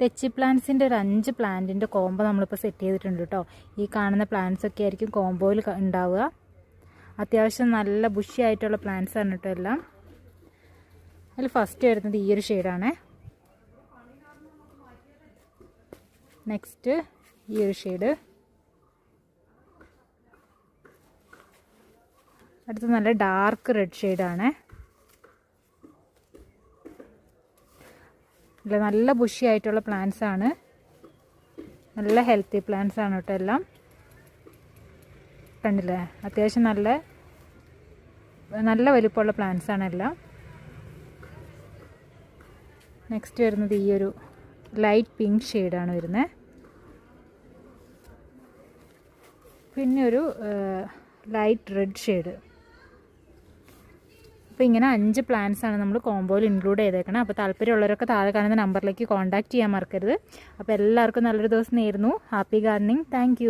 തെച്ചി പ്ലാന്റ്സിൻ്റെ ഒരു 5 പ്ലാന്റിൻ്റെ കോംബോ നമ്മളിപ്പോൾ സെറ്റ് ചെയ്തിട്ടുണ്ട് കേട്ടോ. ഈ കാണുന്ന പ്ലാന്റ്സ് ഒക്കെ ആയിരിക്കും കോംബോയിൽ ഉണ്ടാവുക. അത്യാവശ്യം നല്ല ബുഷി ആയിട്ടുള്ള പ്ലാന്റ്സ് ആണ് കേട്ടോ എല്ലാം. അതിൽ ഫസ്റ്റ് വരുന്നത് ഈ ഒരു ഷെയ്ഡാണ്. നെക്സ്റ്റ് ഈ ഒരു ഷെയ്ഡ്. അടുത്ത് നല്ല ഡാർക്ക് റെഡ് ഷെയ്ഡാണ്. നല്ല ബുഷി ആയിട്ടുള്ള പ്ലാന്റ്സ് ആണ്. നല്ല ഹെൽത്തി പ്ലാന്റ്സ് ആണ് കേട്ടോ എല്ലാം. കണ്ടില്ലേ, അത്യാവശ്യം നല്ല വലിപ്പമുള്ള പ്ലാന്റ്സ് ആണ് എല്ലാം. നെക്സ്റ്റ് വരുന്നത് ഈ ഒരു ലൈറ്റ് പിങ്ക് ഷെയ്ഡാണ് വരുന്നത്. പിന്നെ ഒരു ലൈറ്റ് റെഡ് ഷെയ്ഡ്. അപ്പോൾ ഇങ്ങനെ 5 പ്ലാന്റ്സ് ആണ് നമ്മൾ കോംബോയിൽ ഇൻക്ലൂഡ് ചെയ്തേക്കണം. അപ്പോൾ താല്പര്യമുള്ളവരൊക്കെ താഴെ കാണുന്ന നമ്പറിലേക്ക് കോൺടാക്റ്റ് ചെയ്യാൻ മറക്കരുത്. അപ്പോൾ എല്ലാവർക്കും നല്ലൊരു ദിവസം നേരുന്നു. Happy gardening. താങ്ക്